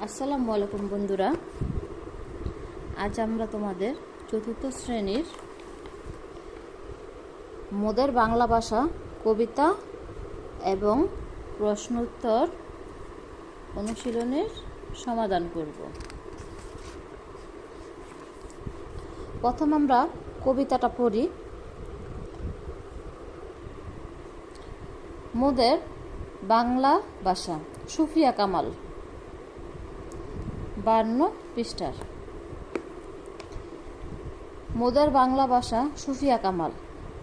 আসসালামু আলাইকুম বন্ধুরা, আজ আমরা তোমাদের চতুর্থ শ্রেণীর মোদের বাংলা ভাষা কবিতা এবং প্রশ্নোত্তর অনুশীলনের সমাধান করব। প্রথম আমরা কবিতাটা পড়ি। মোদের বাংলা ভাষা, সুফিয়া কামাল, 52 পৃষ্ঠার। মোদের বাংলা ভাষা, সুফিয়া কামাল।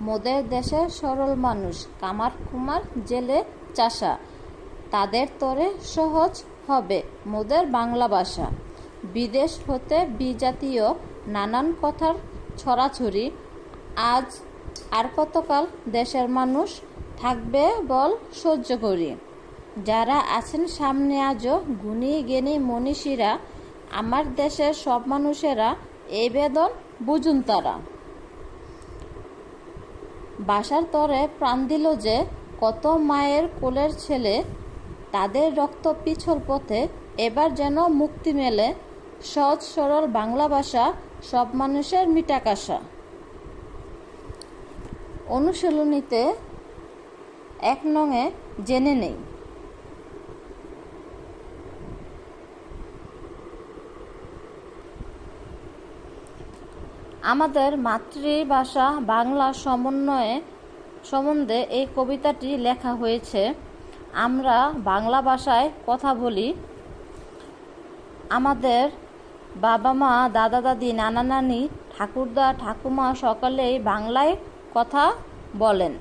মোদের দেশের সরল মানুষ, কামার কুমার জেলে চাষা, তাদের তরে সহজ হবে মোদের বাংলা ভাষা। বিদেশ হতে বিজাতীয় নানান কথার ছড়াছড়ি, আজ আর কতকাল দেশের মানুষ থাকবে বল সহ্য করি। যারা আছেন সামনে আজও গুণী জ্ঞানী মনীষীরা, আমার দেশের সব মানুষেরা এই বেদন বুঝুন তারা। বাসার তরে প্রাণ দিল যে কত মায়ের কোলের ছেলে, তাদের রক্ত পিছল পথে এবার যেন মুক্তি মেলে। সহজ সরল বাংলা ভাষা সব মানুষের মিটাক আশা। অনুশীলনীতে 1 নংয়ে জেনে নেই। আমাদের মাতৃভাষা বাংলা সম্বন্ধে এই কবিতাটি লেখা হয়েছে। আমরা বাংলা ভাষায় কথা বলি। আমাদের বাবা মা, দাদা দাদি, নানা নানি, ঠাকুরদা ঠাকুমা সকলেই বাংলায় কথা বলেন।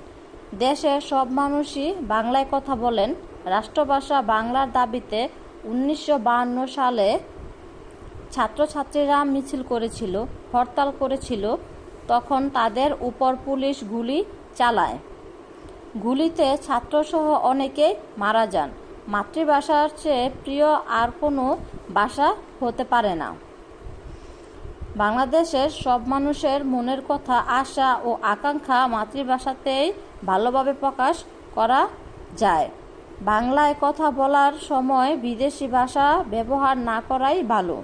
দেশের সব মানুষই বাংলায় কথা বলেন। রাষ্ট্রভাষা বাংলার দাবিতে 1952 সালে ছাত্রছাত্রীরা মিছিল করেছিল, হরতাল করেছিল। তখন তাদের উপর পুলিশ গুলি চালায়। গুলিতে ছাত্রসহ অনেকেই মারা যান। মাতৃভাষার চেয়ে প্রিয় আর কোনো ভাষা হতে পারে না। বাংলাদেশের সব মানুষের মনের কথা, আশা ও আকাঙ্ক্ষা মাতৃভাষাতেই ভালোভাবে প্রকাশ করা যায়। বাংলায় কথা বলার সময় বিদেশি ভাষা ব্যবহার না করাই ভালো।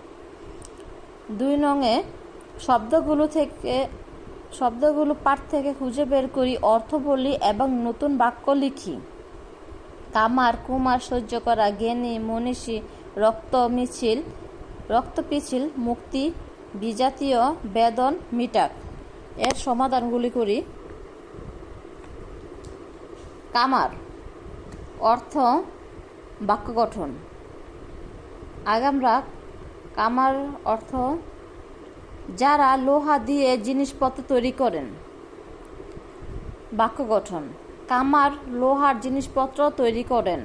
2 নংয়ে শব্দগুলো পাঠ থেকে খুঁজে বের করি, অর্থ বলি এবং নতুন বাক্য লিখি। কামার কুমার সহ্য করা, জ্ঞানী মনীষী, রক্ত পিছিল মুক্তি, বিজাতীয় বেদন মিটাক। এর সমাধানগুলি করি। কামার অর্থ বাক্য গঠন। আগে আমরা কামার অর্থ যারা লোহা দিয়ে জিনিসপত্র তৈরি করেন। বাক্য গঠন, কামার লোহার জিনিসপত্র তৈরি করেন।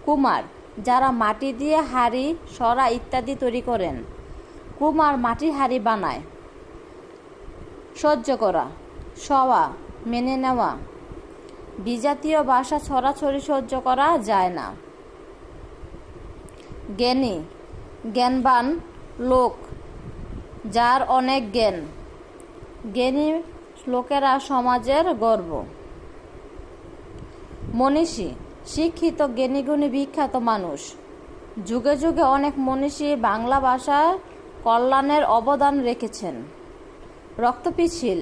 কুমার যারা মাটি দিয়ে হাড়ি, সরা ইত্যাদি তৈরি করেন। কুমার মাটির হাড়ি বানায়। সহ্য করা, সওয়া মেনে নেওয়া। বিজাতীয় ভাষা ছড়াছড়ি সহ্য করা যায় না। জ্ঞানী জ্ঞানবান লোক, যার অনেক জ্ঞান। জ্ঞানী লোকেরা সমাজের গর্ব। মনীষী শিক্ষিত জ্ঞানীগুণী বিখ্যাত মানুষ। যুগে যুগে অনেক মনীষী বাংলা ভাষার কল্যাণের অবদান রেখেছেন। রক্ত পিছিল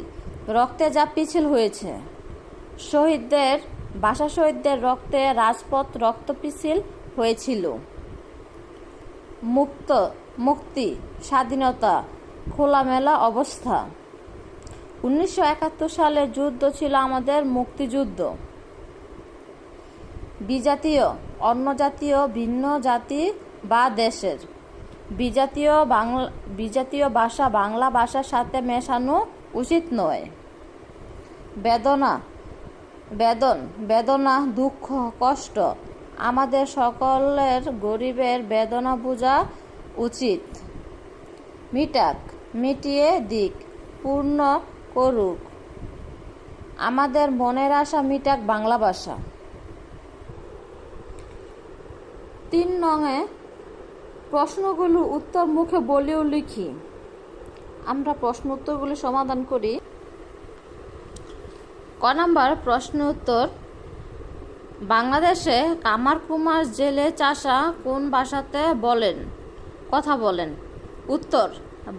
রক্তে যা পিছিল হয়েছে। ভাষা শহীদদের রক্তে রাজপথ রক্ত পিছিল হয়েছিল। মুক্তি স্বাধীনতা খোলামেলা অবস্থা। 1971 সালে যুদ্ধ ছিল আমাদের মুক্তিযুদ্ধ। বিজাতীয় অন্য জাতীয়, ভিন্ন জাতি বা দেশের। বিজাতীয় ভাষা বাংলা ভাষার সাথে মেশানো উচিত নয়। বেদনা দুঃখ কষ্ট, আমাদের সকলের গরিবের বেদনা বোঝা উচিত। মিটাক মিটিয়ে দিক, পূর্ণ করুক, আমাদের মনের আশা মিটাক বাংলা ভাষা। 3 নংয়ে প্রশ্নগুলো উত্তর মুখে বলেও লিখি। আমরা প্রশ্ন উত্তরগুলি সমাধান করি। ক নাম্বার প্রশ্ন উত্তর, বাংলাদেশে কামার কুমার জেলে চাষা কোন ভাষাতে কথা বলেন? উত্তর,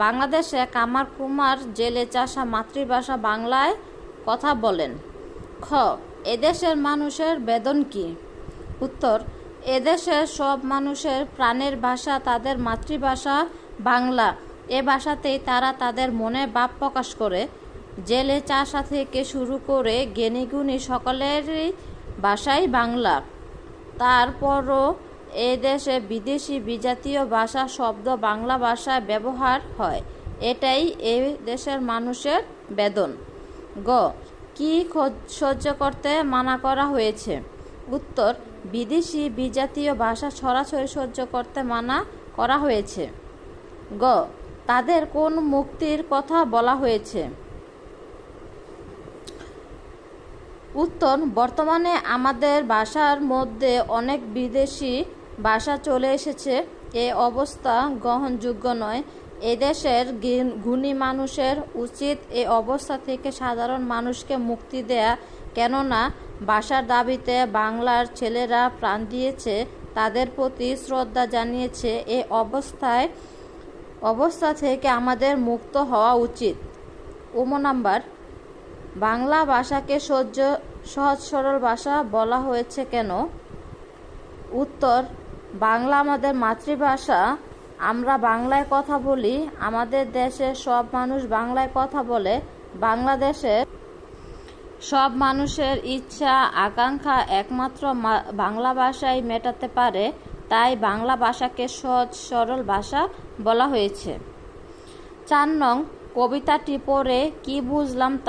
বাংলাদেশে কামার কুমার জেলে চাষা মাতৃভাষা বাংলায় কথা বলেন। খ, এদেশের মানুষের বেদন কি? উত্তর, এদেশের সব মানুষের প্রাণের ভাষা তাদের মাতৃভাষা বাংলা। এ ভাষাতেই তারা তাদের মনের ভাব প্রকাশ করে। জেলে চাষা থেকে শুরু করে জ্ঞানীগুণী সকলেরই ভাষাই বাংলা। তারপরও এ দেশে বিদেশি বিজাতীয় ভাষা শব্দ বাংলা ভাষায় ব্যবহার হয়। এটাই এ দেশের মানুষের বেদন। গ, কি সহ্য করতে মানা করা হয়েছে? উত্তর, বিদেশি বিজাতীয় ভাষা সরাসরি সহ্য করতে মানা করা হয়েছে। গ, তাদের কোন মুক্তির কথা বলা হয়েছে? উত্তর, বর্তমানে আমাদের ভাষার মধ্যে অনেক বিদেশি ভাষা চলে এসেছে। এ অবস্থা গ্রহণযোগ্য নয়। এদেশের গুণী মানুষের উচিত এ অবস্থা থেকে সাধারণ মানুষকে মুক্তি দেয়া, কেননা ভাষার দাবিতে বাংলার ছেলেরা প্রাণ দিয়েছে, তাদের প্রতি শ্রদ্ধা জানিয়েছে। এ অবস্থা থেকে আমাদের মুক্ত হওয়া উচিত। নাম্বার, বাংলা ভাষাকে সহজ সরল ভাষা বলা হয়েছে কেন? উত্তর, বাংলা আমাদের মাতৃভাষা। আমরা বাংলায় কথা বলি। আমাদের দেশের সব মানুষ বাংলায় কথা বলে। বাংলাদেশের সব মানুষের ইচ্ছা আকাঙ্ক্ষা একমাত্র বাংলা ভাষায় মেটাতে পারে। তাই বাংলা ভাষাকে সহজ সরল ভাষা বলা হয়েছে। 4 নং, কবিতাটি পড়ে কি বুঝলাম তা